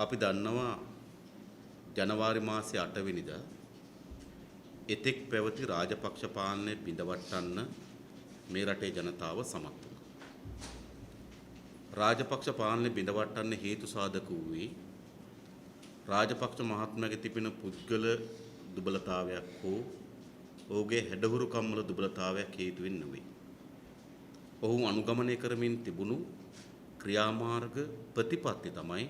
අපි දන්නවා ජනවාරි මාසයේ 8 වෙනිදා එතෙක් පැවති රාජපක්ෂ පාලනය බිඳවට්ටන්න මේ රටේ ජනතාව සමත් වුණා. රාජපක්ෂ පාලනය බිඳවට්ටන්න හේතු සාධක වූයේ රාජපක්ෂ මහත්මයාගේ තිබෙන පුද්ගල දුබලතාවයක් හෝ ඔහුගේ හැඩහුරුකම් වල දුබලතාවයක් හේතුවෙන් නෙවෙයි. ඔහු අනුගමනය කරමින් තිබුණු ක්‍රියාමාර්ග ප්‍රතිපත්ති තමයි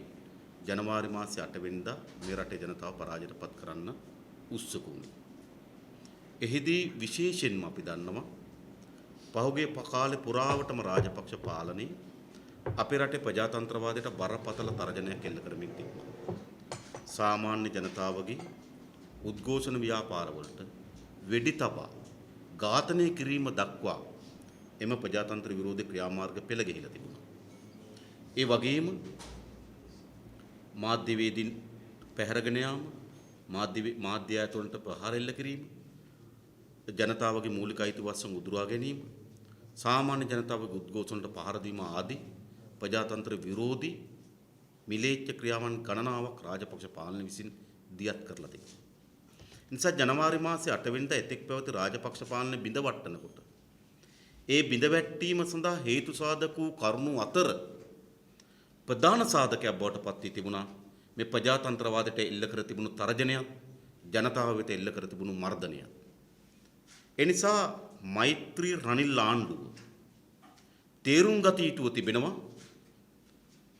ජනවාරි මාසයේ 8 වෙනිදා මේ රටේ ජනතාව පරාජයටපත් කරන්න උත්සුක වුණේ. එහිදී විශේෂයෙන්ම අපි දන්නවා පහුගිය කාලේ පුරාවටම රාජපක්ෂ පාලනයේ අපේ රටේ ප්‍රජාතන්ත්‍රවාදයට බරපතල තරජනයක් එල්ල කරමින් තිබුණා. සාමාන්‍ය ජනතාවගේ උද්ඝෝෂණ ව්‍යාපාරවලට වෙඩි තබා ඝාතනය කිරීම දක්වා එම ප්‍රජාතන්ත්‍ර විරෝධී ක්‍රියාමාර්ග පෙළ ගැහිලා තිබුණා. ඒ වගේම මාධ්‍යවේදීන් පැහැරගෙන යාම, මාධ්‍ය ආයතනවලට ප්‍රහාර එල්ල කිරීම, ජනතාවගේ මූලික අයිතිවාසිකම් උදුරා ගැනීම, සාමාන්‍ය ජනතාවගේ උද්ඝෝෂණට පහර දීම ආදී ප්‍රජාතන්ත්‍ර විරෝධී මිලේච්ඡ ක්‍රියාවන් ගණනාවක් රාජපක්ෂ පාලනය විසින් දියත් කරලා තිබෙනවා. නිසා ජනවාරි මාසයේ 8 වෙනිදා එතෙක් පැවති රාජපක්ෂ පාලනය බිඳවට්ටනකොට ඒ බිඳවැටීම සඳහා හේතු සාධක වූ කරුණු අතර ප්‍රධාන සාධකයක් බවට පත් වී තිබුණා මේ ප්‍රජාතන්ත්‍රවාදයට එල්ල කර තිබුණු තරජනයක්, ජනතාව වෙත එල්ල කර තිබුණු මර්ධනයක්. එනිසා මෛත්‍රී රනිල් ආණ්ඩුව තේරුම් ගත යුතුව තිබෙනවා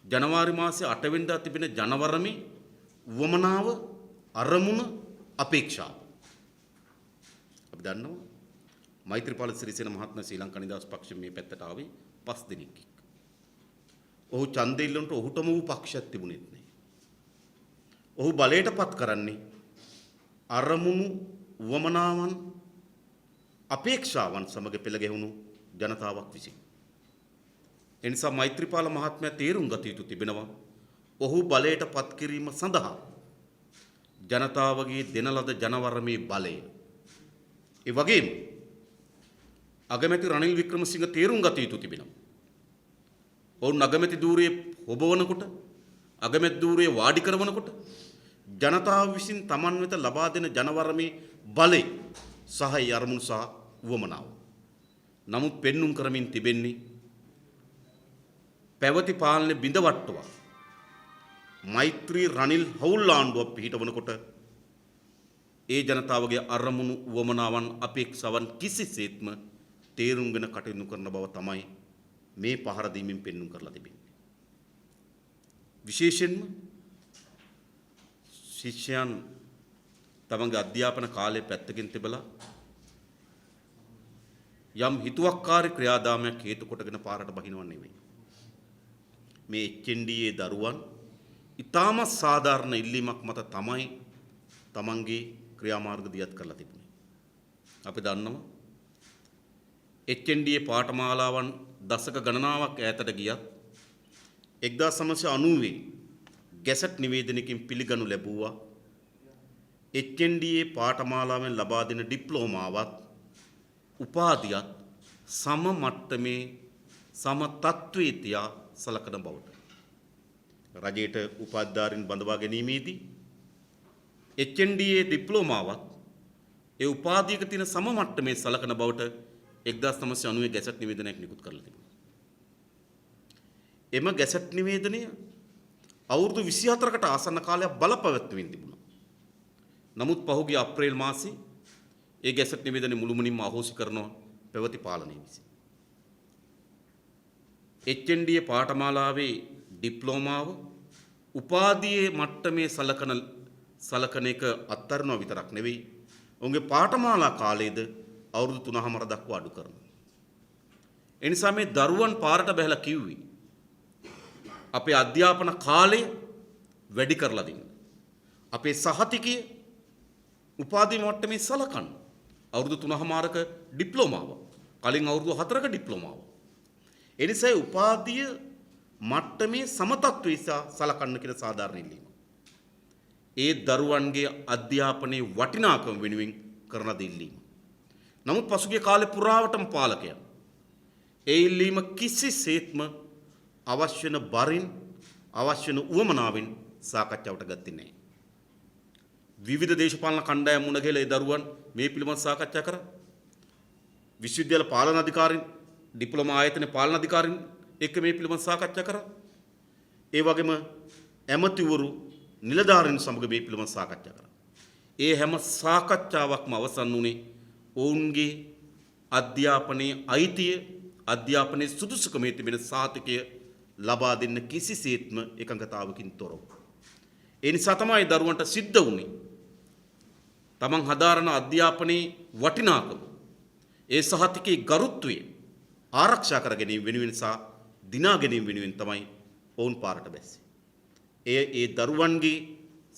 ජනවාරි මාසයේ 8 වෙනිදා තිබෙන ජනවරමේ වමනාව, අරමුණ, අපේක්ෂාව. අපි දන්නවා මෛත්‍රීපාල සිරිසේන මහත්මයා ශ්‍රී ලංකා නිදහස් පක්ෂයෙන් මේ පැත්තට ආවේ 5 දිනක්. ඔහු ඡන්දෙ ඉල්ලනට ඔහුටම වූ පක්ෂයක් තිබුණෙත් නෑ. ඔහු බලයටපත් කරන්නේ අරමුණු, වමනාවන්, අපේක්ෂාවන් සමග පෙළ ගැහුණු ජනතාවක් විසින්. එනිසා මෛත්‍රීපාල මහත්මයා තේරුම් ගත යුතු තිබෙනවා ඔහු බලයටපත් කිරීම සඳහා ජනතාවගේ දෙන ලද ජනවරමේ බලය. ඒ වගේම අගමැති රනිල් වික්‍රමසිංහ තේරුම් ගත යුතු තිබෙනවා. ඔවුන් අගමැති ධූරයේ හොබවනකොට, අගමැති ධූරයේ වාඩි කරවනකොට ජනතාව විසින් Taman වෙත ලබා දෙන ජනවරමේ බලය සහ අරමුණු සහ වමනාව. නමුත් පෙන්눔 කරමින් තිබෙන්නේ පැවති පාලනය බිඳවට්ටවා මෛත්‍රී රනිල් හවුල් ආණ්ඩුවක් පිහිටවනකොට ඒ ජනතාවගේ අරමුණු, වමනාවන්, අපේක්ෂාවන් කිසිසේත්ම තේරුම්ගෙන කටයුතු කරන බව තමයි මේ පහර දීමෙන් පෙන්눔 කරලා තිබෙන්නේ. විශේෂයෙන්ම ශිෂ්‍යයන් තමන්ගේ අධ්‍යාපන කාලය පැත්තකින් තිබලා යම් හිතුවක්කාරී ක්‍රියාදාමයක් හේතු කොටගෙන පාරට බහිනව නෙවෙයි. මේ HNDA දරුවන් ඊටම සාධාරණ ඉල්ලීමක් මත තමයි තමන්ගේ ක්‍රියාමාර්ග දියත් කරලා තිබුණේ. අපි දන්නවා HNDA පාඨමාලාවන් දශක ගණනාවක් ඈතට ගියත් 1990 ගැසට් නිවේදනයකින් පිළිගනු ලැබුවා HNDA පාඨමාලාවෙන් ලබා දෙන ඩිප්ලෝමාවත් උපාධියත් සම මට්ටමේ සම තත්ත්වයේ තියා සලකන බවට. රජයට උපාධිධාරීන් බඳවා ගැනීමේදී HNDA ඩිප්ලෝමාවත් ඒ උපාධියක තියෙන සම මට්ටමේ සලකන බවට 1990 ගැසට් නිවේදනයක් නිකුත් කරලා තිබුණා. එම ගැසට් නිවේදනය අවුරුදු 24කට ආසන්න කාලයක් බලපැවැත්වෙමින් තිබුණා. නමුත් පහුගිය අප්‍රේල් මාසයේ ඒ ගැසට් නිවේදනය මුළුමනින්ම අහෝසි කරනවා පැවති පාලනය විසින්. HNDA පාඨමාලාවේ ඩිප්ලෝමාව උපාධියේ මට්ටමේ සලකන එක අත්හරිනවා විතරක් නෙවෙයි. ඔවුන්ගේ පාඨමාලා කාලයේද අවුරුදු 3මාර දක්වා අඩු කරනවා. එනිසා මේ දරුවන් පාරට බැහැලා කිව්වේ අපේ අධ්‍යාපන කාලය වැඩි කරලා දෙන්න. අපේ සහතිකයේ උපාධි මට්ටමේ සලකන්න. අවුරුදු 3මාරක ඩිප්ලෝමාව. කලින් අවුරුදු 4ක ඩිප්ලෝමාව. එනිසා උපාධිය මට්ටමේ සමතත්වය සලකන්න කියලා සාධාරණ ඉල්ලීම. ඒ දරුවන්ගේ අධ්‍යාපනයේ වටිනාකම වෙනුවෙන් කරන දෙල්ලීම. නමුත් පසුගිය කාලේ පුරාවටම පාලකයන් ඒ ඉල්ලීම කිසිසේත්ම අවශ්‍ය වෙන බරින් අවශ්‍ය වෙන උවමනාවෙන් සාකච්ඡාවට ගත්තේ නැහැ. විවිධ දේශපාලන කණ්ඩායම් මුණ ගැහිලා ඒ දරුවන් මේ පිළිබඳව සාකච්ඡා කරා. විශ්වවිද්‍යාල පාලන අධිකාරීන්, ඩිප්ලෝමා ආයතන පාලන අධිකාරීන් එක්ක මේ පිළිබඳව සාකච්ඡා කරා. ඒ වගේම ඇමතිවරු, නිලධාරීන් සමග මේ පිළිබඳව සාකච්ඡා කරා. ඒ හැම සාකච්ඡාවක්ම අවසන් වුණේ ඔවුන්ගේ අධ්‍යාපනයේ අයිතිය, අධ්‍යාපනයේ සුදුසුකමේ තිබෙන සාතිකය ලබා දෙන්න කිසිසේත්ම එකඟතාවකින් තොරව. ඒ නිසා තමයි දරුවන්ට සිද්ධ වුණේ තමන් හදාරන අධ්‍යාපනයේ වටිනාකම, ඒ සහතිකයේ ගරුත්වය ආරක්ෂා කර ගැනීම වෙනුවෙන් සහ දිනා ගැනීම වෙනුවෙන් තමයි ඔවුන් පාරට බැස්සේ. ඒ දරුවන්ගේ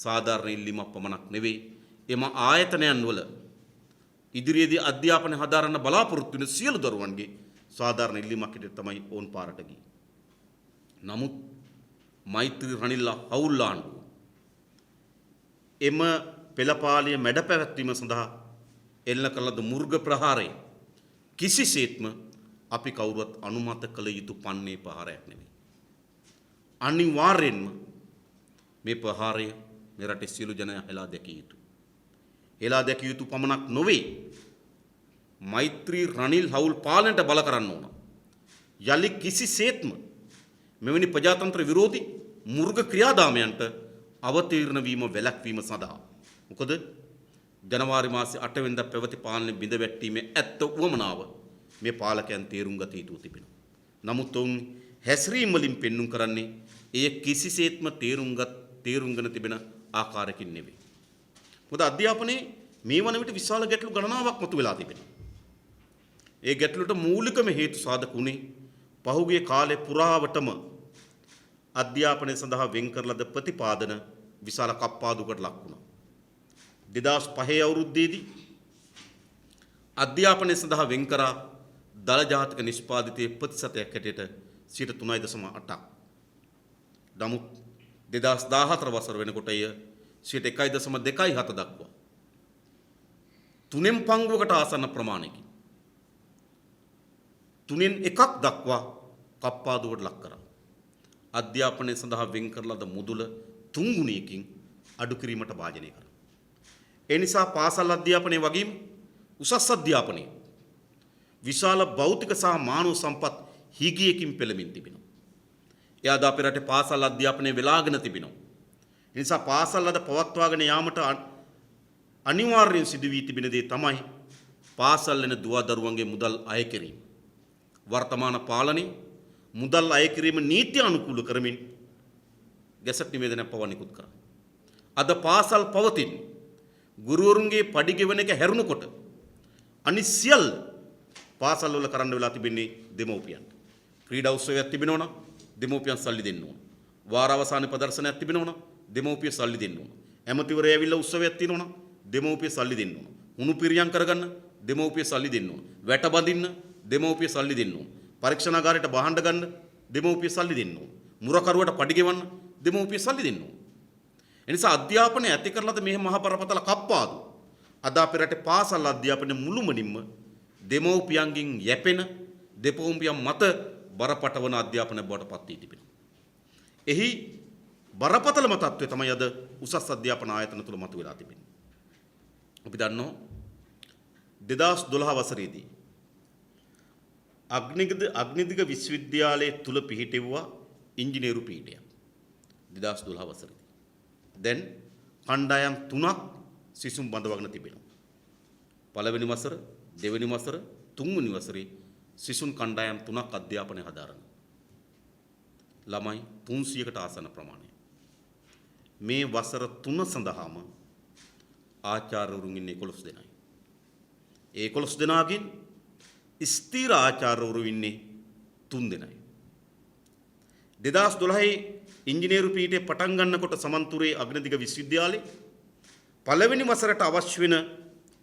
සාධාරණ ඉල්ලීමක් පමණක් නෙවෙයි, එම ආයතනයන් වල ඉදිරියේදී අධ්‍යාපනය හදාරන්න බලාපොරොත්තු වෙන සියලු දරුවන්ගේ සාධාරණ ඉල්ලීමක් විදිහට තමයි ඔවුන් පාරට ගියේ. නමුත් මෛත්‍රී රනිල් හවුල් ආණ්ඩුව එම පෙළපාලිය මැඩ පැවැත්වීම සඳහා එල්ල කළ ලද මුර්ග ප්‍රහාරය කිසිසේත්ම අපි කවුරුවත් අනුමත කළ යුතු පන්නේ ප්‍රහාරයක් නෙවෙයි. අනිවාර්යෙන්ම මේ ප්‍රහාරය මේ රටේ සියලු ජනයා හෙලා දැකිය යුතුයි. හෙලා දැකිය යුතු පමණක් නොවේ, මෛත්‍රී රනිල් හවුල් පාලනයට බල කරන්න ඕන. යලි කිසිසේත්ම මෙවැනි ප්‍රජාතන්ත්‍ර විරෝධී මුර්ග ක්‍රියාදාමයන්ට අවතීර්ණ වීම වැළැක්වීම සඳහා. මොකද ජනවාරි මාසයේ 8 වෙනිදා පැවති පාලනය බිඳ වැටීමේ ඇත්ත උවමනාව මේ පාලකයන් තේරුම් ගත යුතු තිබෙනවා. නමුත් ඔවුන් හැසිරීම් වලින් පෙන්눔 කරන්නේ එය කිසිසේත්ම තේරුම්ගෙන තිබෙන ආකාරයකින් නෙවෙයි. මොකද අධ්‍යාපනයේ මේ වන විට විශාල ගැටලු ගණනාවක් මතුවලා තිබෙනවා. ඒ ගැටලුවට මූලිකම හේතු සාධක උනේ පහුගිය කාලේ පුරාවටම අධ්‍යාපනය සඳහා වෙන් කරන ලද ප්‍රතිපාදන විශාල කප්පාදුකට ලක් වුණා. 2005 අවුරුද්දේදී අධ්‍යාපනය සඳහා වෙන් කරා දළ ජාතික නිෂ්පාදිතයේ ප්‍රතිශතයක් හැටියට 3.8ක්. නමුත් 2014 වසර වෙනකොට එය 1.27 දක්වා තුනෙන් පංගුවකට ආසන්න ප්‍රමාණයකින් 3/1 දක්වා කප්පාදුවට ලක් කරා. අධ්‍යාපනය සඳහා වෙන් කරන ලද මුදල 3 ගුණයකින් අඩු කිරීමට වාජනය කරා. ඒ නිසා පාසල් අධ්‍යාපනයේ වගේම උසස් අධ්‍යාපනයේ විශාල භෞතික සහ මානව සම්පත් හිගියකින් පෙළමින් තිබෙනවා. ඒ අද අපේ රටේ පාසල් අධ්‍යාපනය වෙලාගෙන තිබෙනවා. ඒ නිසා පාසල් අද පවත්වාගෙන යාමට අනිවාර්යෙන් සිදු වී තිබෙන දේ තමයි පාසල් යන දුව දරුවන්ගේ මුදල් අය කිරීම. වර්තමාන පාලනයේ මුදල් අය කිරීම නීති අනුකූල කරමින් ගැසට් නිවේදනයක් පවා නිකුත් කරා. අද පාසල් පවතින ගුරුවරුන්ගේ පඩි ගෙවන එක හැරුණකොට අනිත් සියල්ල පාසල් වල කරන්න වෙලා තිබෙන්නේ දෙමව්පියන්ට. ක්‍රීඩා උත්සවයක් තිබෙනවා නම් දෙමව්පියන් සල්ලි දෙන්න ඕන. වාර අවසානයේ ප්‍රදර්ශනයක් තිබෙනවා නම් දෙමව්පිය සල්ලි දෙන්න ඕන. ඇමතිවරයා ඇවිල්ලා උත්සවයක් තියෙනවා නම් දෙමව්පිය සල්ලි දෙන්න ඕන. උණු පිරියම් කරගන්න දෙමව්පිය සල්ලි දෙන්න ඕන. වැට බඳින්න දෙමව්පිය සල්ලි දෙන්න ඕන. පරීක්ෂණාගාරයට බහඬ ගන්න දෙමව්පිය සල්ලි දෙන්න ඕන. මුරකරුවට පඩි ගෙවන්න දෙමව්පිය සල්ලි දෙන්න ඕන. එනිසා අධ්‍යාපනය ඇති කරලාද මේ මහා බරපතල කප්පාදු අද අපේ රටේ පාසල් අධ්‍යාපනය මුළුමනින්ම දෙමව්පියන්ගෙන් යැපෙන දෙපොම්පියන් මත බරපතවන අධ්‍යාපනය බවට පත් වී තිබෙනවා. එහි බරපතලම තත්ත්වය තමයි අද උසස් අධ්‍යාපන ආයතන තුල මතුවලා තිබෙන්නේ. අපි දන්නවා 2012 වසරේදී අග්නිදිග විශ්වවිද්‍යාලය තුල පිහිටෙව්වා ඉංජිනේරු පීඨයක් 2012 වසරේදී. දැන් කණ්ඩායම් 3ක් සිසුන් බඳවගෙන තිබෙනවා. පළවෙනි වසර, දෙවෙනි වසර, තුන්වෙනි වසරේ සිසුන් කණ්ඩායම් 3ක් අධ්‍යාපනය හදාරන ළමයි 300කට ආසන්න ප්‍රමාණය. මේ වසර 3 සඳහාම ආචාර්යවරුන් ඉන්නේ 11 දෙනයි. ඒ 11 දෙනාගෙන් ස්ථීර ආචාර්යවරු ඉන්නේ 3 දෙනයි. 2012 ඉංජිනේරු පීඨේ පටන් ගන්නකොට සමන්තුරේ අග්නිදිග විශ්වවිද්‍යාලේ පළවෙනි වසරට අවශ්‍ය වෙන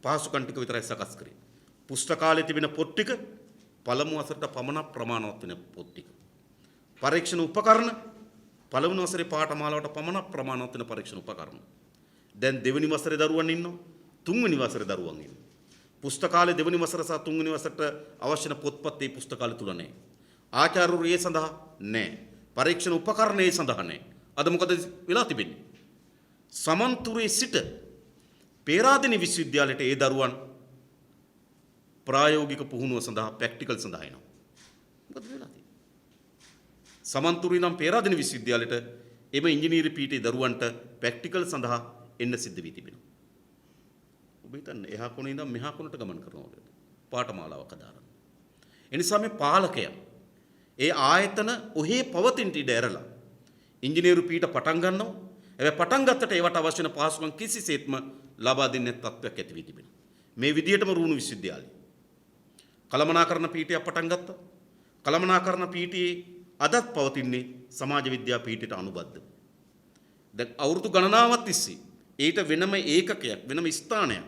පහසුකම් ටික විතරයි සකස් කරේ. පුස්තකාලයේ තිබෙන පොත් ටික පළමු වසරට පමණක් ප්‍රමාණවත් වෙන පොත් ටික. පරීක්ෂණ උපකරණ පළවෙනි වසරේ පාඨමාලාවට පමණක් ප්‍රමාණවත් වෙන පරීක්ෂණ උපකරණ. දැන් දෙවෙනි වසරේ දරුවන් ඉන්නවා, තුන්වෙනි වසරේ දරුවන් ඉන්නවා. පුස්තකාලයේ දෙවෙනි වසර සහ තුන්වෙනි වසරට අවශ්‍ය වෙන පොත්පත් ඒ පුස්තකාලය තුල නැහැ. ආචාර්යවරු ඒ සඳහා නැහැ. පරීක්ෂණ උපකරණ ඒ සඳහා නැහැ. අද මොකද වෙලා තිබෙන්නේ? සමන්තුරේ සිට පේරාදෙණිය විශ්වවිද්‍යාලයට ඒ දරුවන් ප්‍රායෝගික පුහුණුව සඳහා ප්‍රැක්ටිකල් සඳහා එනවා. මොකද වෙලා තියෙන්නේ? සමන්තුරේ නම් පේරාදෙණිය විශ්වවිද්‍යාලයට එම ඉංජිනේරු පීඨයේ දරුවන්ට ප්‍රැක්ටිකල් සඳහා එන්න සිද්ධ වී තිබෙනවා. ඔබ හිතන්නේ එහා කොනේ ඉඳන් මෙහා කොනට ගමන් කරනවා පාඨමාලාවක් හදාරන්න. එනිසා මේ පාලකයන් ඒ ආයතන ඔහේ පවතින ඉඩ ඇරලා ඉංජිනේරු පීඨ පටන් ගන්නවා. හැබැයි පටන් ගත්තට ඒවට අවශ්‍ය වෙන පහසුකම් කිසිසේත්ම ලබා දෙන්නේ නැත් තත්ත්වයක් ඇති වී තිබෙනවා. මේ විදියටම රුණු විශ්වවිද්‍යාලය කළමනාකරණ පීඨයක් පටන් ගත්තා. කළමනාකරණ පීඨයේ අදත් පවතින්නේ සමාජ විද්‍යා පීඨයට අනුබද්ධ. දැන් අවුරුදු ගණනාවක් තිස්සේ ඊට වෙනම ඒකකයක් වෙනම ස්ථානයක්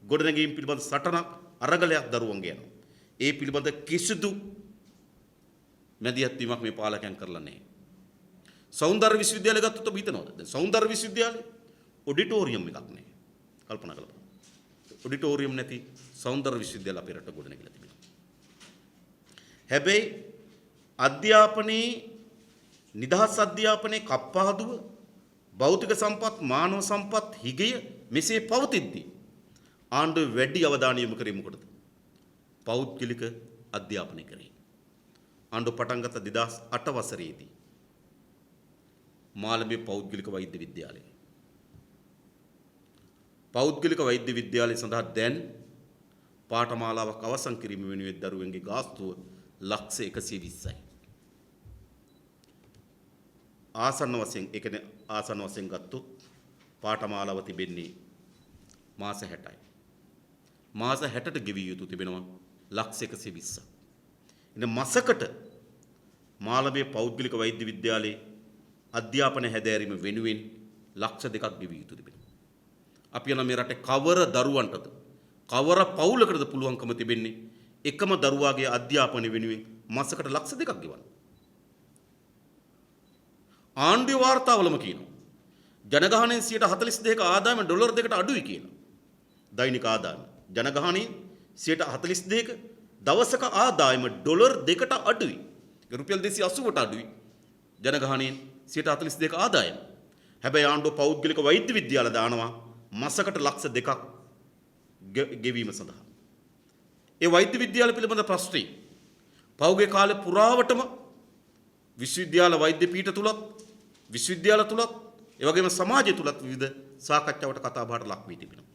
ගොඩනැගීම් පිළිබඳ සටනක් අරගලයක් දරුවන්ගේ යනවා. ඒ පිළිබඳ කිසිදු මැදිහත් වීමක් මේ පාලකයන් කරලා නැහැ. සෞන්දර්ය විශ්වවිද්‍යාලය ගත්තොත් ඔබ හිතනවද? දැන් සෞන්දර්ය විශ්වවිද්‍යාලේ ඔඩිටෝරියම් එකක් නැහැ. කල්පනා කරලා බලන්න. ඔඩිටෝරියම් නැති සෞන්දර්ය විශ්වවිද්‍යාල අපේ රට ගොඩනැගිලා තිබෙනවා. හැබැයි අධ්‍යාපනයේ නිදහස් අධ්‍යාපනයේ කප්පාදුව භෞතික සම්පත් මානව සම්පත් හිගය මෙසේ පවතිද්දී ආණ්ඩුව වැඩි අවධානය යොමු කරේ මොකටද? පෞද්ගලික අධ්‍යාපනය කරේ. ආණ්ඩුව පටන් ගත්ත 2008 වසරේදී මාළඹේ පෞද්ගලික වෛද්‍ය විද්‍යාලය. පෞද්ගලික වෛද්‍ය විද්‍යාලය සඳහා දැන් පාඨමාලාවක් අවසන් කිරීම වෙනුවෙන් දරුවන්ගේ ගාස්තුව ලක්ෂ 120යි. ආසන්න වශයෙන් ඒ කියන්නේ ආසන්න වශයෙන් ගත්තොත් පාඨමාලාව තිබෙන්නේ මාස 60යි. මාස 60ට ගෙවිය යුතු තිබෙනවා ලක්ෂ 120ක්. ඉතින් මාසකට මාළඹේ පෞද්ගලික වෛද්‍ය විද්‍යාලයේ අධ්‍යාපන හැදෑරීම වෙනුවෙන් ලක්ෂ 2ක් ගෙවිය යුතු තිබෙනවා. අපි යන මේ රටේ කවර දරුවන්ටද කවර පවුලකටද පුළුවන්කම තිබෙන්නේ එකම දරුවාගේ අධ්‍යාපනය වෙනුවෙන් මාසකට ලක්ෂ 2ක් ගෙවන්න. ආණ්ඩුව වාර්තාවලම කියනවා ජනගහනයෙන් 42% ආදායම ඩොලර් 2කට අඩුයි කියලා. දෛනික ආදායම ජනගහනයෙන් 42%ක දවසක ආදායම ඩොලර් 2කට අඩුයි. රුපියල් 280ට අඩුයි. ජනගහනයෙන් 42% ආදායම. හැබැයි ආණ්ඩුව පෞද්ගලික වෛද්‍ය විද්‍යාල දානවා මාසකට ලක්ෂ 2ක් ගෙවීම සඳහා. ඒ වෛද්‍ය විද්‍යාල පිළිබඳ ප්‍රශ්නේ පෞගේ කාලේ පුරාවටම විශ්වවිද්‍යාල වෛද්‍ය පීඨ තුලත් විශ්වවිද්‍යාල තුලත් ඒ වගේම සමාජය තුලත් විවිධ සාකච්ඡාවට කතා බහට ලක් වී තිබෙනවා.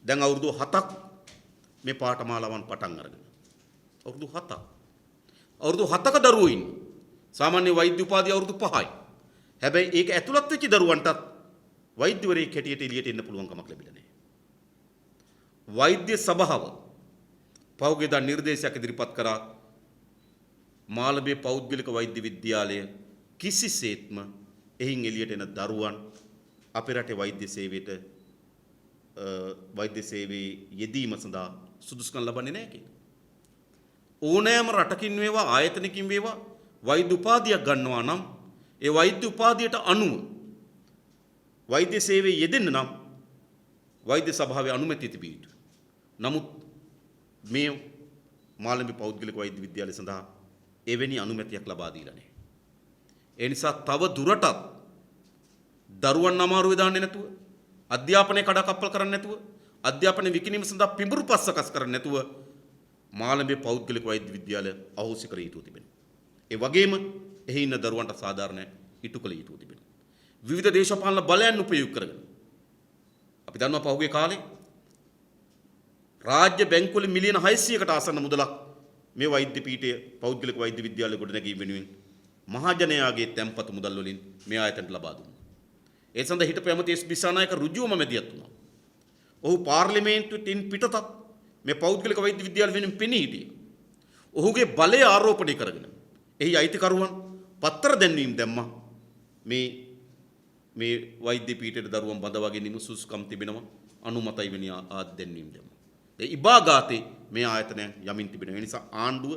දැන් අවුරුදු 7ක් මේ පාඨමාලාවන් පටන් අරගෙන. අවුරුදු 7ක්. අවුරුදු 7ක දරුවෝ ඉන්නේ. සාමාන්‍ය වෛද්‍ය උපාධිය අවුරුදු 5යි. හැබැයි ඒක ඇතුළත් වෙච්ච දරුවන්ටත් වෛද්‍යවරයෙක් හැටියට එළියට එන්න පුළුවන් කමක් ලැබිලා නැහැ. වෛද්‍ය සභාව පෞගේ දා නිර්දේශයක් ඉදිරිපත් කරා මාළඹේ පෞද්ගලික වෛද්‍ය විද්‍යාලය කිසිසේත්ම එහින් එළියට එන දරුවන් අපේ රටේ වෛද්‍ය සේවයට වෛද්‍ය සේවයේ යෙදීම සඳහා සුදුසුකම් ලබන්නේ නැහැ කියලා. ඕනෑම රටකින් වේවා ආයතනකින් වේවා වෛද්‍ය උපාධියක් ගන්නවා නම් ඒ වෛද්‍ය උපාධියට අනුව වෛද්‍ය සේවයේ යෙදෙන්න නම් වෛද්‍ය සභාවේ අනුමැතිය තිබිය යුතුයි. නමුත් මේ මාළඹේ පෞද්ගලික වෛද්‍ය විද්‍යාලය සඳහා එවැනි අනුමැතියක් ලබා දීලා නැහැ. ඒ නිසා තව දුරටත් දරුවන් අමාරුවේ දාන්නේ නැතුව අධ්‍යාපනය කඩාකප්පල් කරන්නේ නැතුව අධ්‍යාපනය විකිණීම සඳහා පිඹුරු පස් සකස් කරන්නේ නැතුව මාළඹේ පෞද්ගලික වෛද්‍ය විද්‍යාලය අහෝසි කර යුතු තිබෙනවා. ඒ වගේම එහි ඉන්න දරුවන්ට සාධාරණ ඉටු කළ යුතු තිබෙනවා. විවිධ දේශපාලන බලයන් උපයෝග කරගෙන අපි දන්නවා පහුගිය කාලේ රාජ්‍ය බැංකුවල මිලියන 600කට ආසන්න මුදලක් මේ වෛද්‍ය පීඨයේ පෞද්ගලික වෛද්‍ය විද්‍යාලය ගොඩනැගීම වෙනුවෙන් මහජනයාගේ තැන්පතු මුදල් වලින් මේ ආයතනට ලබා දුන්නා. ඒ සඳහා හිටපු ඇමති එස් දිසානායක ඍජුවම මැදිහත් වුණා. ඔහු පාර්ලිමේන්තුවෙන් පිටතත් මේ පෞද්ගලික වෛද්‍ය විද්‍යාල වෙනුවෙන් පෙනී හිටියා. ඔහුගේ බලය ආරෝපණය කරගෙන එහි අයිතිකරුවන් පත්‍ර දැන්වීම් දැම්මා. මේ වෛද්‍ය පීඨයට දරුවන් බඳවා ගැනීම සුසුකම් තිබෙනවා අනුමතයි වෙන ආදැන්වීම් දැම්මා. ඒ ඉබාගාතේ මේ ආයතනය යමින් තිබෙනවා. ඒ නිසා ආණ්ඩුව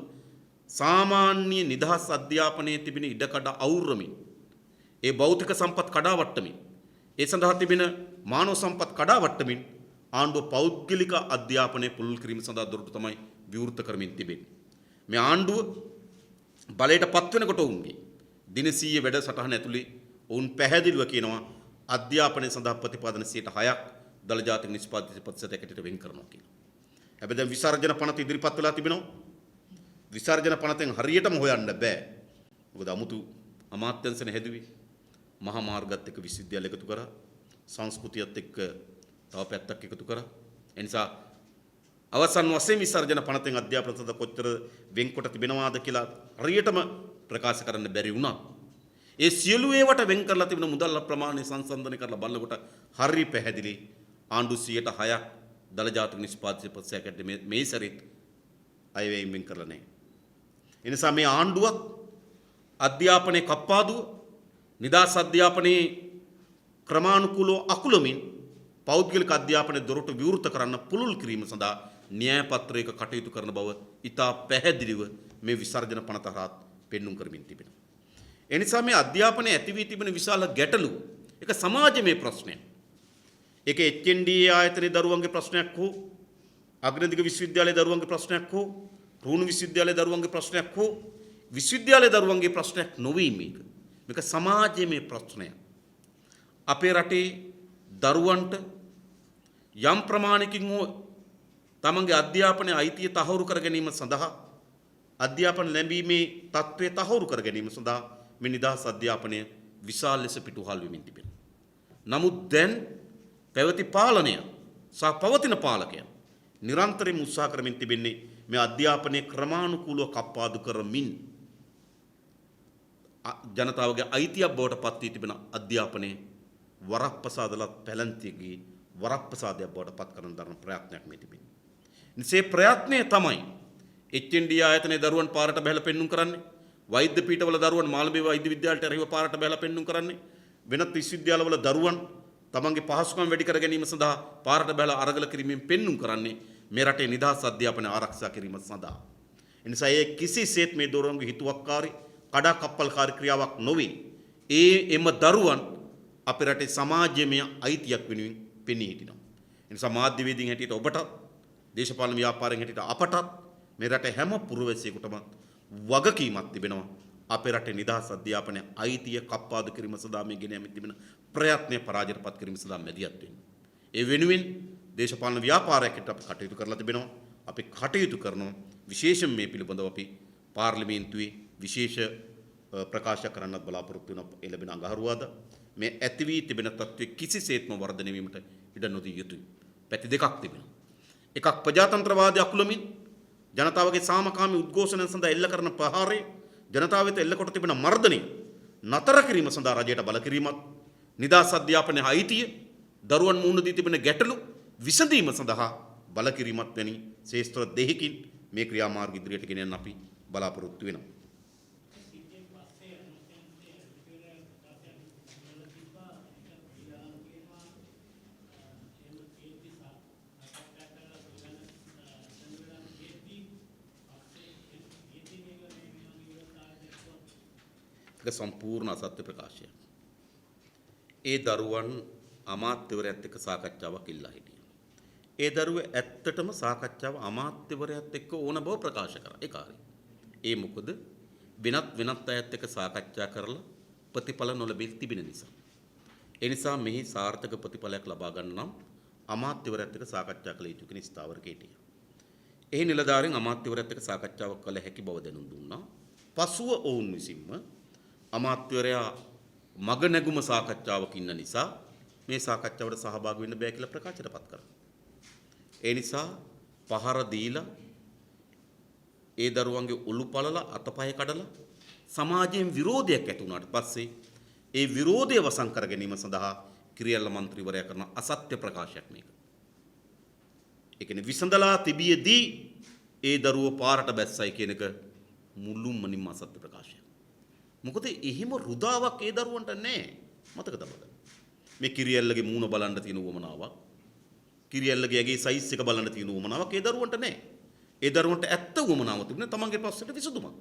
සාමාන්‍ය නිදහස් අධ්‍යාපනයේ තිබෙන ඉඩකඩ අවුරුමින් ඒ භෞතික සම්පත් කඩාවට්ටමින් ඒ සඳහා තිබෙන මානව සම්පත් කඩාවට්ටමින් ආණ්ඩුව පෞද්ගලික අධ්‍යාපනය පුළුල් කිරීම සඳහා දොරටු තමයි විවෘත කරමින් තිබෙන්නේ. මේ ආණ්ඩුව බලයට පත් වෙනකොට උන්ගේ දින 100 වැඩ සටහන ඇතුලේ ඔවුන් පැහැදිලිව කියනවා අධ්‍යාපනය සඳහා ප්‍රතිපාදන 6ක් දළ ජාතික නිෂ්පාදිත ප්‍රතිශතයකට වෙන් කරනවා කියලා. හැබැයි දැන් විසර්ජන පනත ඉදිරිපත් වෙලා තිබෙනවා. විසර්ජන පනතෙන් හරියටම හොයන්න බෑ. මොකද 아무තු අමාත්‍යංශනේ හැදුවේ මහා මාර්ගත් එක්ක විශ්වවිද්‍යාල එකතු කරා, සංස්කෘතියත් එක්ක තව පැත්තක් එකතු කරා. ඒ නිසා අවසන් වශයෙන් විසර්ජන පනතෙන් අධ්‍යාපන සඳහා කොච්චර වෙන්කොට තිබෙනවාද කියලා හරියටම ප්‍රකාශ කරන්න බැරි වුණා. ඒ සියලු ඒවට වෙන් කරලා තිබෙන මුදල් ප්‍රමාණය සංසන්දනය කරලා බලනකොට හරි පැහැදිලි ආණ්ඩු 106ක් දළ ජාතික නිෂ්පාදිත ප්‍රතිශතයකට මේ සැරේත් අයවැයෙන් වෙන් කරලා නැහැ. ඒ නිසා මේ ආණ්ඩුවක් අධ්‍යාපනයේ කප්පාදුව නිදහස් අධ්‍යාපනයේ ක්‍රමානුකූලව අකුලමින් පෞද්ගලික අධ්‍යාපනයේ දොරටු විවෘත කරන්න පුළුල් කිරීම සඳහා න්‍යාය පත්‍රයක කටයුතු කරන බව ඉතා පැහැදිලිව මේ විසර්ජන පනත හරහා පෙන්눔 කරමින් තිබෙනවා. ඒ නිසා මේ අධ්‍යාපනයේ ඇති වී තිබෙන විශාල ගැටලුව ඒක සමාජමය ප්‍රශ්නයක්. ඒක HND ආයතනයේ දරුවන්ගේ ප්‍රශ්නයක් හෝ අග්‍රදිග විශ්වවිද්‍යාලයේ දරුවන්ගේ ප්‍රශ්නයක් හෝ රුණු විශ්වවිද්‍යාලයේ දරුවන්ගේ ප්‍රශ්නයක් හෝ විශ්වවිද්‍යාලයේ දරුවන්ගේ ප්‍රශ්නයක් නොවේ මේක. මේක සමාජමය ප්‍රශ්නයක්. අපේ රටේ දරුවන්ට යම් ප්‍රමාණයකින් හෝ තමන්ගේ අධ්‍යාපනයේ අයිතිය තහවුරු කර ගැනීම සඳහා අධ්‍යාපන ලැබීමේ තත්ත්වය තහවුරු කර ගැනීම සඳහා මේ නිදහස් අධ්‍යාපනය විශාල ලෙස පිටුහල් වෙමින් තිබෙනවා. නමුත් දැන් පැවති පාලනය සහ පවතින පාලකයන් නිරන්තරයෙන් උත්සාහ කරමින් තිබෙන්නේ මේ අධ්‍යාපනයේ ක්‍රමානුකූලව කප්පාදු කරමින් ජනතාවගේ අයිතියක් බවට පත් වී තිබෙන අධ්‍යාපනයේ වරප්‍රසාදලත් පැලැන්තියගේ වරප්‍රසාදයක් බවට පත් කරන දරන ප්‍රයත්නයක් මේ තිබෙනවා. ඉතින් ප්‍රයත්නය තමයි HND ආයතනයේ දරුවන් පාරට බැහැලා පෙන්눔 කරන්නේ. වෛද්‍ය පීඨවල දරුවන් මාළඹේ වෛද්‍ය විද්‍යාලයට එරෙහිව පාරට බැහැලා පෙන්눔 කරන්නේ. වෙනත් විශ්වවිද්‍යාලවල දරුවන් තමන්ගේ පහසුකම් වැඩි කර ගැනීම සඳහා පාරට බැහැලා අරගල කිරීමෙන් පෙන්눔 කරන්නේ මේ රටේ නිදහස් අධ්‍යාපනය ආරක්ෂා කිරීම සඳහා. ඒ නිසා ඒ කිසිසේත් මේ දරුවන්ගේ හිතුවක්කාරී කඩා කප්පල්කාරී ක්‍රියාවක් නොවේ. එම දරුවන් අපේ රටේ සමාජමය අයිතියක් වෙනුවෙන් පෙනී හිටිනවා. ඒ නිසා මාධ්‍යවේදීන් හැටියට ඔබට දේශපාලන ව්‍යාපාරයෙන් හැටියට අපටත් මේ රටේ හැම පුරවැසියෙකුටම වගකීමක් තිබෙනවා. අපේ රටේ නිදහස් අධ්‍යාපනයේ අයිතිය කප්පාදු කිරීම සඳහා මේ ගෙන යමින් තිබෙන ප්‍රයත්නය පරාජයටපත් කිරීම සඳහා මැදිහත් වෙන්න. ඒ වෙනුවෙන් දේශපාලන ව්‍යාපාරයකට අපි කටයුතු කරලා තිබෙනවා. අපි කටයුතු කරනවා විශේෂයෙන් මේ පිළිබඳව අපි පාර්ලිමේන්තුවේ විශේෂ ප්‍රකාශ කරන්නත් බලාපොරොත්තු වෙන ලැබෙන අඟහරුවාද මේ ඇති වී තිබෙන තත්ත්වයේ කිසිසේත්ම වර්ධනය වීමට ඉඩ නොදිය යුතුයි. පැති දෙකක් තිබෙනවා. එකක් ප්‍රජාතන්ත්‍රවාදී අකුලමින් ජනතාවගේ සාමකාමී උද්ඝෝෂණය සඳහා එල්ල කරන ප්‍රහාරය ජනතාව වෙත එල්ල කොට තිබෙන මර්ධනය නතර කිරීම සඳහා රජයට බල කිරීමත් නිදහස් අධ්‍යාපනයේ අයිතිය දරුවන් මුහුණ දී තිබෙන ගැටලු විසඳීම සඳහා බල කිරීමත් වැනි ශේෂ්ත්‍ර දෙකකින් මේ ක්‍රියාමාර්ග ඉදිරියට ගෙන යන්න අපි බලාපොරොත්තු වෙනවා. ඒක සම්පූර්ණ අසත්‍ය ප්‍රකාශයක්. ඒ දරුවන් අමාත්‍යවරයාත් එක්ක සාකච්ඡාවක් ඉල්ලා හිටියා. ඒ දරුවෝ ඇත්තටම සාකච්ඡාව අමාත්‍යවරයාත් එක්ක ඕන බව ප්‍රකාශ කරා. ඒක හරි. ඒ මොකද වෙනත් අයත් එක්ක සාකච්ඡා කරලා ප්‍රතිඵල නොලැබී තිබෙන නිසා. ඒ නිසා මෙහි සාර්ථක ප්‍රතිඵලයක් ලබා ගන්න නම් අමාත්‍යවරයාත් එක්ක සාකච්ඡා කළ යුතු කෙනෙක් ස්ථාවරක හිටියා. ඒ නිලධාරීන් අමාත්‍යවරයාත් එක්ක සාකච්ඡාවක් කළ හැකි බව දැනුම් දුන්නා. පසුව ඔවුන් විසින්ම අමාත්‍යවරයා මග නැගුම සාකච්ඡාවක ඉන්න නිසා මේ සාකච්ඡාවට සහභාගී වෙන්න බෑ කියලා ප්‍රකාශයටපත් කරා. ඒ නිසා පහර දීලා ඒ දරුවන්ගේ ඔලු පළලා අතපය කඩලා සමාජයෙන් විරෝධයක් ඇති වුණාට පස්සේ ඒ විරෝධය වසන් කර ගැනීම සඳහා කිරියල්ල මන්ත්‍රීවරයා කරන අසත්‍ය ප්‍රකාශයක් මේක. ඒ කියන්නේ විසඳලා තිබියදී ඒ දරුවෝ පාරට බැස්සයි කියන එක මුළුමනින්ම අසත්‍ය ප්‍රකාශයක්. මොකද එහෙම රුදාවක් ඒ දරුවන්ට නැහැ. මතක තබන්න. මේ කිරියල්ලගේ මූණ බලන්න තියෙන උවමනාවක්, කිරියල්ලගේ ඇගේ සයිස් එක බලන්න තියෙන උවමනාවක් ඒ දරුවන්ට නැහැ. ඒ දරුවන්ට ඇත්ත උවමනාව තිබුණේ තමන්ගේ ප්‍රශ්නෙට විසඳුමක්.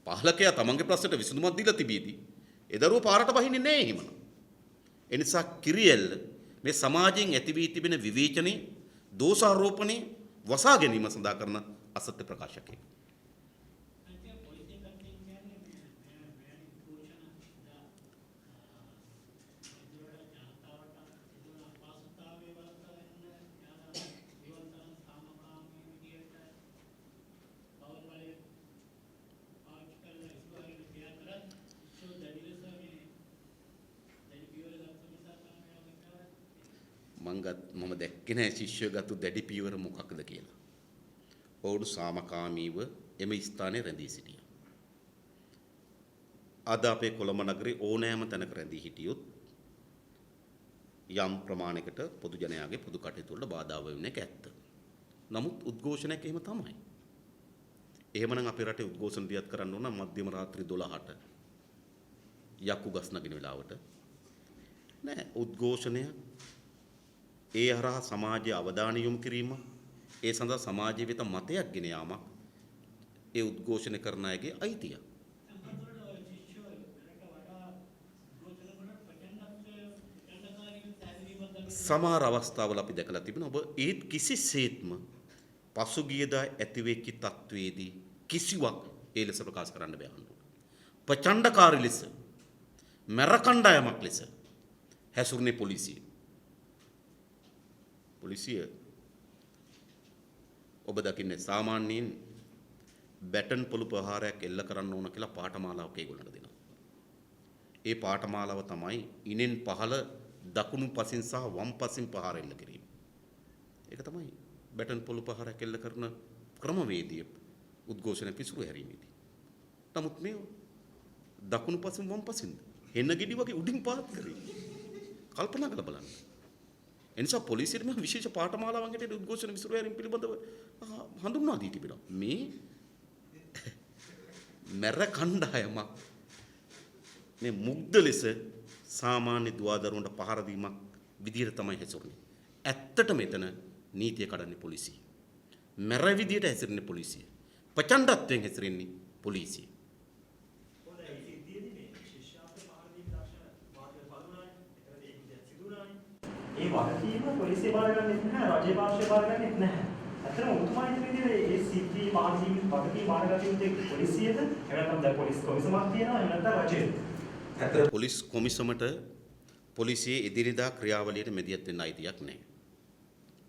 පාලකයා තමන්ගේ ප්‍රශ්නෙට විසඳුමක් දීලා තිබීදී ඒ දරුවෝ පාරට බහින්නේ නැහැ එහෙමනම්. ඒ නිසා කිරියල්ල මේ සමාජයෙන් ඇති වී තිබෙන විවේචනයේ දෝෂාරෝපණේ වසා ගැනීම සඳහා කරන අසත්‍ය ප්‍රකාශයක්. මම දැක්කේ නැහැ ශිෂ්‍යයෝ ගත්ත දැඩි පියවර මොකක්ද කියලා. ඔවුන් සාමකාමීව එම ස්ථානයේ රැඳී සිටියා. අද අපේ කොළඹ නගරේ ඕනෑම තැනක රැඳී හිටියොත් යම් ප්‍රමාණයකට පොදු ජනයාගේ පොදු කටයුතු වලට බාධා වෙන එක ඇත්ත. නමුත් උද්ඝෝෂණයක් එහෙම තමයි. එහෙමනම් අපේ රටේ උද්ඝෝෂණ දියත් කරන්න ඕන මධ්‍යම රාත්‍රී 12ට යක්කු ගස් නගින වෙලාවට නෑ. උද්ඝෝෂණය ඒ හරහා සමාජයේ අවධානය යොමු කිරීම, ඒ සඳහා සමාජයේ වෙත මතයක් ගෙන යාමක් ඒ උද්ඝෝෂණ කරන අයගේ අයිතිය. සමහර අවස්ථාවල අපි දැකලා තිබෙනවා ඔබ ඒත් කිසිසේත්ම පසුගියදා ඇතිවෙච්ච තත්වයේදී කිසිවක් ඒ ලෙස ප්‍රකාශ කරන්න බෑ අහන්න. ප්‍රචණ්ඩකාරී ලෙස මරකණ්ඩායමක් ලෙස හැසුරුනේ පොලිසිය. පොලිසිය ඔබ දකින්නේ සාමාන්‍යයෙන් බැටන් පොළු ප්‍රහාරයක් එල්ල කරන්න ඕන කියලා පාඨමාලාවක් ඒගොල්ලන්ට දෙනවා. ඒ පාඨමාලාව තමයි ඉනෙන් පහළ දකුණු පසින් සහ වම් පසින් පහර එල්ල කිරීම. ඒක තමයි බැටන් පොළු පහරක් එල්ල කරන ක්‍රමවේදය උද්ඝෝෂණ පිසුරු හැරීමේදී. නමුත් මේ දකුණු පසින් වම් පසින් එන්න ගෙඩි වගේ උඩින් පාත් කරේ. කල්පනා කරලා බලන්න. එනිසා පොලිසියට මේ විශේෂ පාඨමාලාවන් හැටියට උද්ඝෝෂණ විසුරු හැරීම පිළිබඳව හඳුන්වා දී තිබෙනවා. මේ මැර කණ්ඩායමක් මේ මුග්ධ ලෙස සාමාන්‍ය දුවදරුවන්ට පහර දීමක් විදියට තමයි හැසිරෙන්නේ. ඇත්තට මෙතන නීතිය කඩන්නේ පොලිසිය. මැර විදියට හැසිරෙන්නේ පොලිසිය. ප්‍රචණ්ඩත්වයෙන් හැසිරෙන්නේ පොලිසිය. ඒ වගකීම පොලිසිය බාරගන්නෙත් නැහැ, රජය පාර්ශ්වය බාරගන්නෙත් නැහැ. ඇත්තටම උතුමා ඉදිරියේ ඒ සිද්ධි පාර්ශ්වීය වගකීම බාරගන්නේ පොලිසියද? එහෙම නැත්නම් දැන් පොලිස් කොමිසමක් තියෙනවා, එහෙම නැත්නම් රජයද? පොලිස් කොමිසමට පොලිසියේ එදිනෙදා ක්‍රියාවලියට මැදිහත් වෙන්න අයිතියක් නැහැ.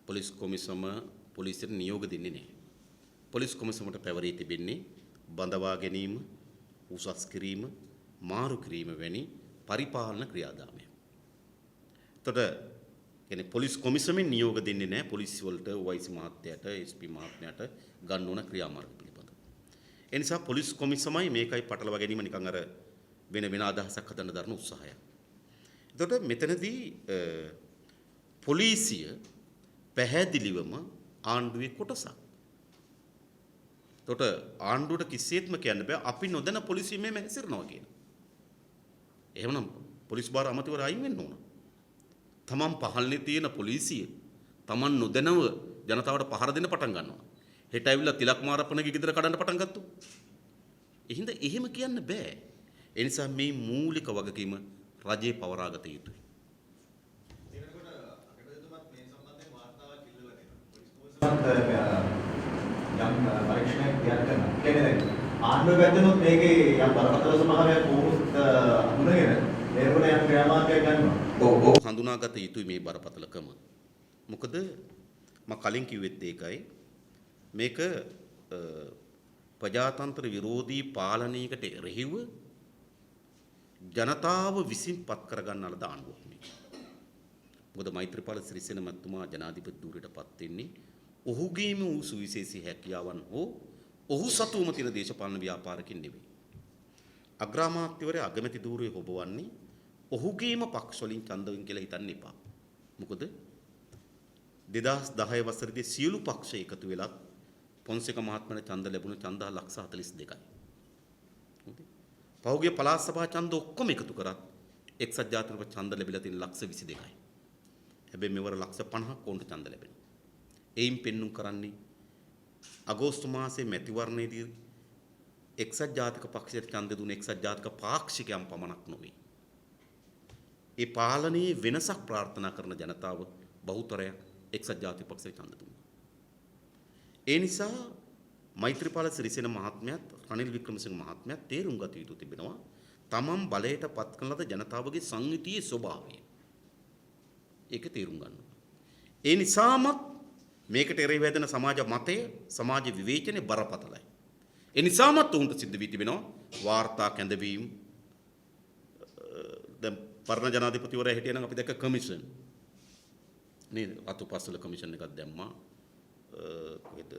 පොලිස් කොමිසම පොලිසියට නියෝග දෙන්නේ නැහැ. පොලිස් කොමිසමට පැවරී තිබෙන්නේ බඳවා ගැනීම, උසස් කිරීම, මාරු කිරීම වැනි පරිපාලන ක්‍රියාදාමය. එතකොට කියන්නේ පොලිස් කොමිසමෙන් නියෝග දෙන්නේ නැහැ පොලිස් වලට වයිසි මහත්තයාට SP මහත්මයාට ගන්න ඕන ක්‍රියාමාර්ග පිළිබඳව. ඒ නිසා පොලිස් කොමිසමයි මේකයි පටලවා ගැනීම නිකන් අර වෙන අදහසක් හදන්න දරන උත්සාහය. එතකොට මෙතනදී පොලිසිය පැහැදිලිවම ආණ්ඩුවේ කොටසක්. එතකොට ආණ්ඩුවට කිසිසේත්ම කියන්න බෑ අපි නොදැන පොලිසිය මෙහෙම හැසිරෙනවා කියන. එහෙමනම් පොලිස් භාර අමාත්‍යවරු අයින් වෙන්න ඕන. තමන් පහළනේ තියෙන පොලිසිය තමන් නොදැනව ජනතාවට පහර දෙන්න පටන් ගන්නවා. හෙට ඇවිල්ලා තිලක් මාරපණගේ ගෙදර කඩන්න පටන් ගත්තොත්. එහෙම කියන්න බෑ. ඒ නිසා මේ මූලික වගකීම රජයේ පවරාගත යුතුයි. යම් පරීක්ෂණයක් තියාගන්න කරනවා. කියන්නේ ආණ්ඩුව පැත්තෙනුත් මේකේ යම් බරපතල සමහරයක් වුණොත් අඳුනගෙන ඒකට යම් ක්‍රියාමාර්ගයක් ගන්නවා. ඔව් හඳුනාගත යුතුයි මේ බරපතලකම. මොකද මම කලින් කිව්වෙත් ඒකයි. මේක ප්‍රජාතන්ත්‍ර විරෝධී පාලනයකට එරෙහිව ජනතාව විසින් පත් කරගන්න ලද ආණ්ඩුවක් මේක. මොකද මෛත්‍රීපාල සිරිසේන මහත්මයා ජනාධිපති ධූරයට පත් වෙන්නේ ඔහුගේම වූ සුවිශේෂී හැකියාවන් හෝ ඔහු සතුවම තියෙන දේශපාලන ව්‍යාපාරකින් නෙවෙයි. අග්‍රාමාත්‍යවරයා අගමැති ධූරයේ හොබවන්නේ ඔහුගේම පක්ෂ වලින් ඡන්දයෙන් කියලා හිතන්න එපා. මොකද 2010 වසරේදී සියලු පක්ෂ එකතු වෙලා පොන්සේක මහත්මයාට ඡන්ද ලැබුණ ඡන්ද ලක්ෂ 42යි. පහුගිය පළාත් සභා ඡන්ද ඔක්කොම එකතු කරත් එක්සත් ජාතික ඡන්ද ලැබිලා තියෙන ලක්ෂ 22යි. හැබැයි මෙවර ලක්ෂ 50ක් වුන්ට ඡන්ද ලැබෙනවා. එයින් පෙන්눔 කරන්නේ අගෝස්තු මාසයේ මැතිවරණයේදී එක්සත් ජාතික පක්ෂයට ඡන්ද දුන්න එක්සත් ජාතික පාක්ෂිකයන් පමණක් නොවේ. ඒ පාලනයේ වෙනසක් ප්‍රාර්ථනා කරන ජනතාව බහුතරයක් එක්සත් ජාතික පක්ෂයට ඡන්ද දුන්නා. ඒ නිසා මෛත්‍රීපාල සිරිසේන මහත්මයාත් රනිල් වික්‍රමසිංහ මහත්මයාත් තේරුම් ගත යුතු තිබෙනවා තමන් බලයට පත් කරන ලද ජනතාවගේ සංහිතියේ ස්වභාවය. ඒක තේරුම් ගන්න. ඒ නිසාම මේකට එරෙහිව හැදෙන සමාජ මතය, සමාජ විවේචනය බරපතලයි. ඒ නිසාම උන්ට සිද්ධ වී තිබෙනවා වාර්තා කැඳවීම. දැන් පරණ ජනාධිපතිවරයා හිටියනම් අපි දැක්ක කමිෂන්. නේද? රතුපස්වල කමිෂන් එකක් දැම්මා. කොහෙද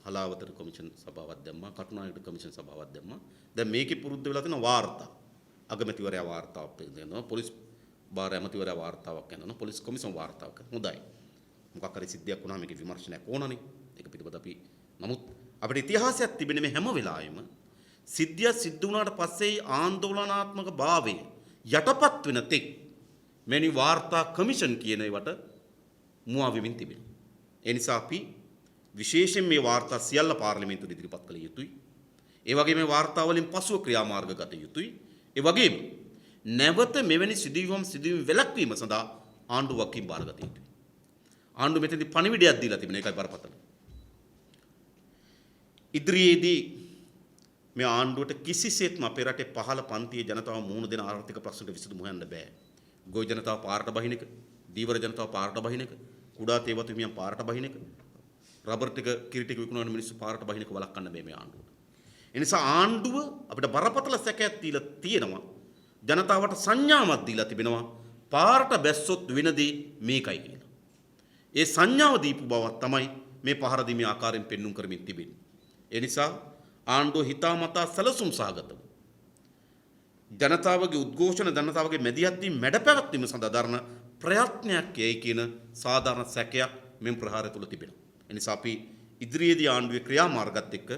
හලාවතට කමිෂන් සභාවක් දැම්මා. කටුනායකට කමිෂන් සභාවක් දැම්මා. දැන් මේකේ පුරුද්ද වෙලා තියෙන වාර්තා. අගමැතිවරයා වාර්තාවක් දෙනවා. පොලිස් භාර ඇමතිවරයා වාර්තාවක් කරනවා. පොලිස් කොමිසම වාර්තාවක් කරනවා. හොඳයි. මොකක් හරි සිද්ධියක් වුණාම මේකේ විමර්ශනයක් ඕනනේ. ඒක පිළිබඳ අපි නමුත් අපිට ඉතිහාසයක් තිබෙන මේ හැම වෙලාවෙම සිද්ධිය සිද්ධ වුණාට පස්සේ ආందోලනාත්මක භාවය යටපත් වෙන තෙක් මෙනි වාර්තා කමිෂන් කියන ඒවට මුවා වෙමින් තිබෙනවා. ඒ නිසා අපි විශේෂයෙන් මේ වාර්තා සියල්ල පාර්ලිමේන්තුවට ඉදිරිපත් කළ යුතුයි. ඒ වගේම මේ වාර්තා වලින් පසුව ක්‍රියාමාර්ග ගත යුතුයි. ඒ වගේම නැවත මෙවැනි සිදුවීම් වැළැක්වීම සඳහා ආණ්ඩුවක් බාරගත යුතුයි. ආණ්ඩුව මෙතනදී පණිවිඩයක් දීලා තිබෙන එකයි බරපතල. ඉදිරියේදී මේ ආණ්ඩුවට කිසිසේත්ම අපේ රටේ පහළ පන්තියේ ජනතාව මුහුණ දෙන ආර්ථික ප්‍රශ්නට විසඳුම හොයන්න බෑ. ගොවි ජනතාව පාරට බහින එක, දීවර ජනතාව පාරට බහින එක, කුඩා තේවතු හිමියන් පාරට බහින එක, රබර් ටික කිරි ටික විකුණන මිනිස්සු පාරට බහින එක වළක්වන්න බෑ මේ ආණ්ඩුවට. ඒ නිසා ආණ්ඩුව අපිට බරපතල සැකයක් දීලා තියෙනවා. ජනතාවට සංඥාවක් දීලා තිබෙනවා. පාරට බැස්සොත් වෙනදී මේකයි කියලා. ඒ සංඥාව දීපු බව තමයි මේ පහර දීමේ ආකාරයෙන් පෙන්눔 කරමින් තිබෙන්නේ. ඒ නිසා ආණ්ඩුව හිතාමතා සැලසුම් සහගතව ජනතාවගේ උද්ඝෝෂණ ජනතාවගේ මැදිහත් වීම මැඩපැවැත්වීම සඳහා දරන ප්‍රයත්නයක් යයි කියන සාධාරණ සැකයක් මෙම ප්‍රහාරය තුළ තිබෙනවා. ඒ නිසා අපි ඉදිරියේදී ආණ්ඩුවේ ක්‍රියාමාර්ගات එක්ක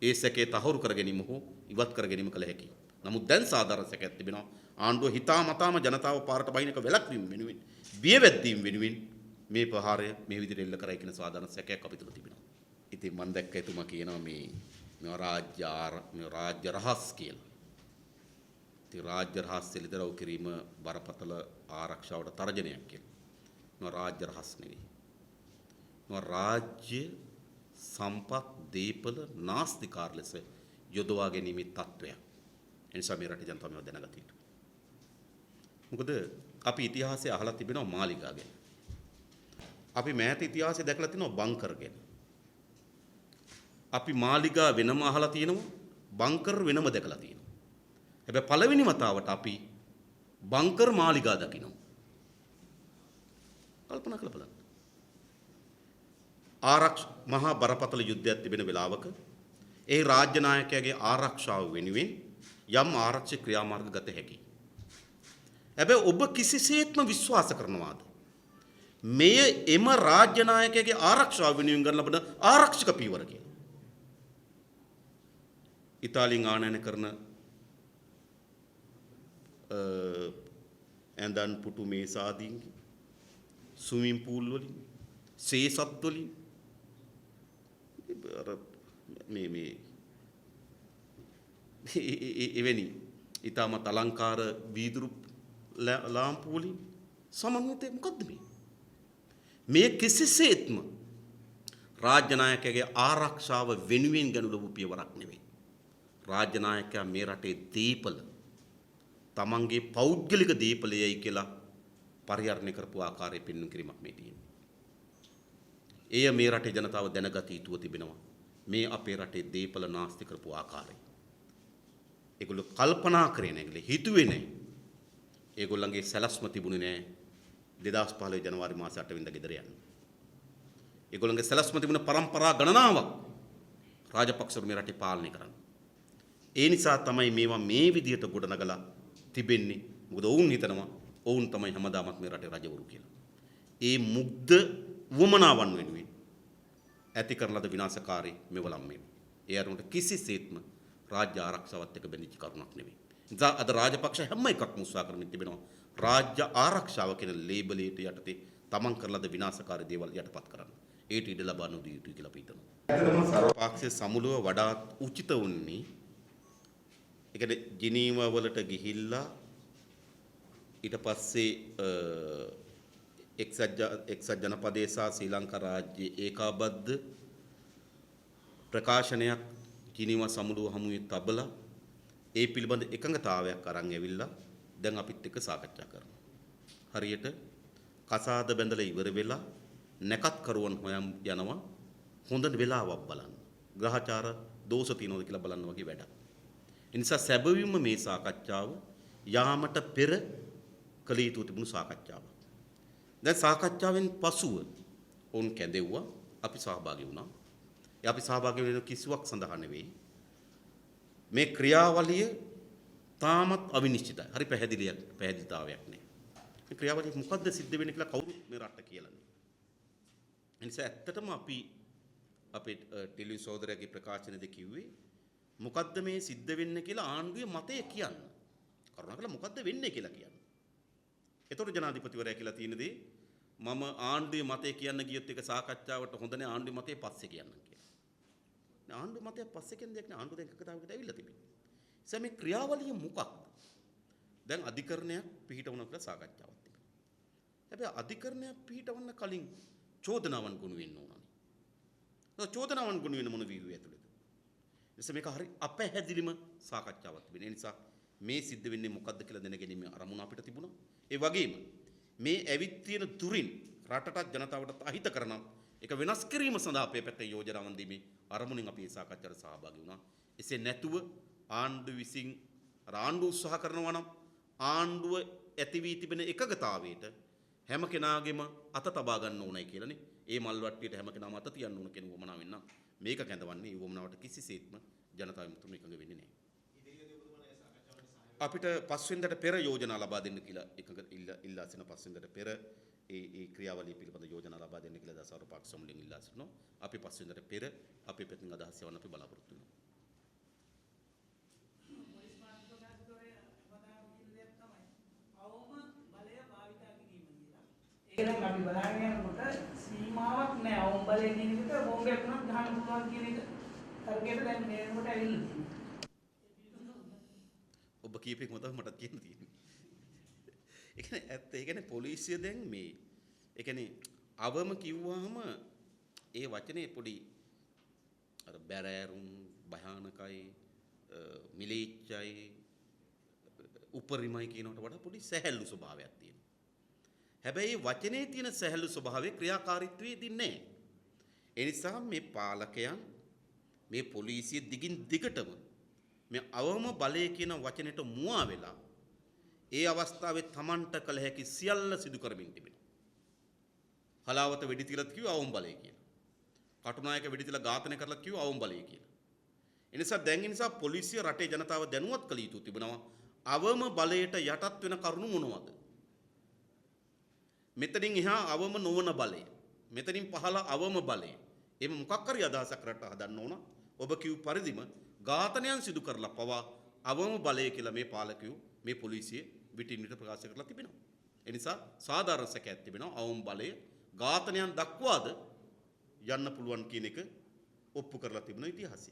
ඒ සැකේ තහවුරු කර ගැනීම හෝ ඉවත් කර ගැනීම කළ හැකියි. නමුත් දැන් සාධාරණ සැකයක් තිබෙනවා. ආණ්ඩුව හිතාමතාම ජනතාව පාරට බහින එක වැළැක්වීම වෙනුවෙන් බියවැද්දීම වෙනුවෙන් මේ ප්‍රහාරය මේ විදිහට එල්ල කරයි කියන සාධාරණ සැකයක් අපි තුළ තිබෙනවා. ඉතින් මම දැක්ක එතුමා කියනවා මේ රාජ්‍ය රහස් කියලා. ඉතින් රාජ්‍ය රහස් එළිදරව් කිරීම බරපතල ආරක්ෂාවට තර්ජනයක් කියලා. මේ රාජ්‍ය රහස් නෙවෙයි. මේ රාජ්‍ය සම්පත් දීපල නාස්තිකාර ලෙස යොදවා ගැනීමේ තත්ත්වයක්. ඒ නිසා මේ රටේ ජනතාව මේව දැනගත යුතුයි. මොකද අපි ඉතිහාසයේ අහලා තිබෙනවා මාලිගා ගැන. අපි මෑත ඉතිහාසයේ දැකලා තිනවා බංකර් ගැන. අපි මාලිගා වෙනම අහලා තියෙනවා බංකර් වෙනම දැකලා තියෙනවා. හැබැයි පළවෙනි වතාවට අපි බංකර් මාලිගා දකිනවා. කල්පනා කරලා බලන්න. මහා බරපතල යුද්ධයක් තිබෙන වෙලාවක ඒ රාජ්‍ය නායකයාගේ ආරක්ෂාව වෙනුවෙන් යම් ආරක්ෂක ක්‍රියාමාර්ග ගත හැකියි. හැබැයි ඔබ කිසිසේත්ම විශ්වාස කරනවාද මෙය එම රාජ්‍ය නායකයාගේ ආරක්ෂාව වෙනුවෙන් ගන්න ලබන ආරක්ෂක පීවර කියලා? ඉතාලියෙන් ආනයන කරන ඇඳන් පුටු මේසාදීන්ගේ ස්විමින් පූල් වලින් සේසත් වලින් මේ එවැනි ඊටමත් අලංකාර වීදුරු ලාම්පු වලින් සමන්විතේ මොකද්ද මේ කිසිසේත්ම රාජ්‍ය නායකයාගේ ආරක්ෂාව වෙනුවෙන් ගනු ලබපු පියවරක් නෙවෙයි. රාජ්‍ය නායකයා මේ රටේ දීපල තමන්ගේ පෞද්ගලික දීපලයයි කියලා පරිහරණය කරපු ආකාරයේ පෙන්වන්න කිරීමක් මේ තියෙන්නේ. එය මේ රටේ ජනතාව දැනගත යුතුව තිබෙනවා. මේ අපේ රටේ දීපල නාස්ති කරපු ආකාරය. ඒගොල්ලෝ කල්පනා කරේ නැහැ. ඒගොල්ලෝ හිතුවේ නැහැ. ඒගොල්ලන්ගේ සැලැස්ම තිබුණේ නැහැ 2015 ජනවාරි මාසේ 8 වෙනිදා ගෙදර යන්න. ඒගොල්ලන්ගේ සැලැස්ම තිබුණ පරම්පරා ගණනාවක් රාජපක්ෂවරු මේ රටේ පාලනය කරන්න. ඒ නිසා තමයි මේවා මේ විදිහට ගොඩනගලා තිබෙන්නේ. මොකද ඔවුන් හිතනවා ඔවුන් තමයි හැමදාමත් මේ රටේ රජවරු කියලා. ඒ මුග්ධ වමනාවන් වෙනුවෙන් ඇති කරන ලද විනාශකාරී මෙවලම් මේ. ඒ අරුණට කිසිසේත්ම රාජ්‍ය ආරක්ෂාවත් එක්ක බැඳිච්ච කරුණක් නෙවෙයි. ඉතින් අද රාජපක්ෂ හැම එකක්ම උත්සාහ කරමින් තිබෙනවා රාජ්‍ය ආරක්ෂාව කියන ලේබලයට යටතේ තමන් කරන ලද විනාශකාරී දේවල් යටපත් කරන්න. ඒට ඉඩ ලබා නොදිය යුතුයි කියලා අපි හිතනවා. ඇත්තටම සර්වපාක්ෂික සමුළුව වඩාත් උචිත වුන්නේ ඒ කියන්නේ ජිනීව වලට ගිහිල්ලා ඊට පස්සේ එක්සත් ජනපදයේ සහ ශ්‍රී ලංකා රාජ්‍යයේ ඒකාබද්ධ ප්‍රකාශනයක් ජිනීව සමුළුව හමුවේ තබලා ඒ පිළිබඳ එකඟතාවයක් අරන් ඇවිල්ලා දැන් අපිත් එක්ක සාකච්ඡා කරනවා. හරියට කසාද බැඳලා ඉවර වෙලා නැකත් කරුවන් හොයන් යනවා හොඳ වෙලාවක් බලන්න. ග්‍රහචාර දෝෂ තියනවද කියලා බලන්න වගේ වැඩක්. ඒ නිසා සැබවින්ම මේ සාකච්ඡාව යාමට පෙර කළ යුතු තිබුණු සාකච්ඡාවක්. දැන් සාකච්ඡාවෙන් පසුව ඔවුන් කැඳෙව්වා අපි සහභාගී වුණා. ඒ අපි සහභාගී වෙන කිසිවක් සඳහා නෙවෙයි. මේ ක්‍රියාවලිය තාමත් අවිනිශ්චිතයි. හරි පැහැදිලිතාවයක් නෑ. මේ ක්‍රියාවලිය මොකද්ද සිද්ධ වෙන්නේ කියලා කවුරුත් මේ රටට කියලා නෑ. ඒ නිසා ඇත්තටම අපි අපේ ටෙලිවිෂන් සහෝදරයාගේ ප්‍රකාශනයේදී කිව්වේ මොකද්ද මේ සිද්ධ වෙන්නේ කියලා ආණ්ඩුවේ මතය කියන්න. කරුණාකරලා මොකද්ද වෙන්නේ කියලා කියන්න. ඒතකොට ජනාධිපතිවරයා කියලා තියෙන දේ මම ආණ්ඩුවේ මතය කියන්න ගියොත් ඒක සාකච්ඡාවට හොඳ නෑ ආණ්ඩුවේ මතය පස්සේ කියන්නම් කියලා. ආණ්ඩුවේ මතය පස්සේ කියන දෙයක් නෑ ආණ්ඩුව දැන් එකකතාවකට ඇවිල්ලා තිබෙනවා. ඒ මේ ක්‍රියාවලිය මොකක්ද? දැන් අධිකරණයක් පිහිටවන කියලා සාකච්ඡාවක් තිබෙනවා. හැබැයි අධිකරණයක් පිහිටවන්න කලින් චෝදනාවන් ගොනු වෙන්න ඕනනේ. ඒක චෝදනාවන් ගොනු වෙන මොන වීර්යය ඇතුළේද? එනිසා මේක හරි අපැහැදිලිම සාකච්ඡාවක් තිබෙනවා. ඒ නිසා මේ සිද්ධ වෙන්නේ මොකද්ද කියලා දැනගැනීමේ අරමුණ අපිට තිබුණා. ඒ වගේම මේ ඇවිත් තියෙන දුරින් රටටත් ජනතාවටත් අහිත කරන එක වෙනස් කිරීම සඳහා අපේ පැත්තේ යෝජනාවන් දීමේ අරමුණෙන් අපි මේ සාකච්ඡාවට සහභාගී වුණා. එසේ නැතුව ආණ්ඩුව විසින් ආණ්ඩුව උත්සාහ කරනවා නම් ආණ්ඩුව ඇති වී තිබෙන එකගතාවයට හැම කෙනාගේම අත තබා ගන්න ඕනයි කියලානේ. ඒ මල් වට්ටියට හැම කෙනාම අත තියන්න ඕන කියන වමනාවෙන් නම් මේක කැඳවන්නේ ඒ වමනාවට කිසිසේත්ම ජනතාව මුතුන් එකඟ වෙන්නේ නැහැ. අපිට පස්වෙන්දට පෙර යෝජනා ලබා දෙන්න කියලා එකඟ ඉල්ලා සිටින පස්වෙන්දට පෙර ඒ ක්‍රියාවලිය පිළිබඳ යෝජනා ලබා දෙන්න කියලා දසවර පාක්ෂ සමුලින් ඉල්ලා සිටිනවා. අපි පස්වෙන්දට පෙර අපේ පැතින් අදහස් යවන්න අපි බලාපොරොත්තු වෙනවා. ඒක අපි බලාගෙන යනකොට සීමාවක් නැහැ. අවුම් බලයෙන් කියන එක බෝම්බයක් උනත් ගහන්න පුළුවන් කියන එක තර්කයට දැන් මේකට ඇවිල්ලා තියෙනවා. ඔබ කීපෙක මතව මටත් කියන්න තියෙන්නේ. ඒ කියන්නේ ඇත්ත ඒ කියන්නේ පොලිසිය දැන් මේ ඒ කියන්නේ අවම කිව්වහම ඒ වචනේ පොඩි අර බැරෑරුම් භයානකයි මිලීච්චයි උපරිමයි කියනකට වඩා පොඩි සැහැල්ලු ස්වභාවයක් තියෙනවා. හැබැයි මේ වචනේ තියෙන සැහැල්ලු ස්වභාවයේ ක්‍රියාකාරීත්වයේ දින්නේ නැහැ. ඒ නිසා මේ පාලකයන් මේ පොලිසිය දිගින් දිගටම මේ අවම බලය කියන වචනෙට මුවා වෙලා ඒ අවස්ථාවේ Tamanට කළ හැකි සියල්ල සිදු කරමින් තිබෙනවා. හලාවත වෙඩි තියලත් කිව්ව අවම බලය කියලා. කටුනායක වෙඩි තියලා ඝාතනය කරලා කිව්ව අවම බලය කියලා. ඒ නිසා පොලිසිය රටේ ජනතාව දැනුවත් කළ යුතු තිබෙනවා. අවම බලයට යටත් වෙන කරුණු මොනවද? මෙතනින් එහා අවම නොවන බලය. මෙතනින් පහළ අවම බලය. එම මොකක් හරි අදහසක් රට හදන්න ඕන. ඔබ කිව් පරිදිම ඝාතනයන් සිදු කරලා පවා අවම බලය කියලා මේ පාලකයෝ මේ පොලිසිය විටින් විට ප්‍රකාශ කරලා තිබෙනවා. ඒ නිසා සාධාරණ සැකයක් තිබෙනවා අවම බලය ඝාතනයන් දක්වාද යන්න පුළුවන් කියන එක ඔප්පු කරලා තිබෙන ඉතිහාසය.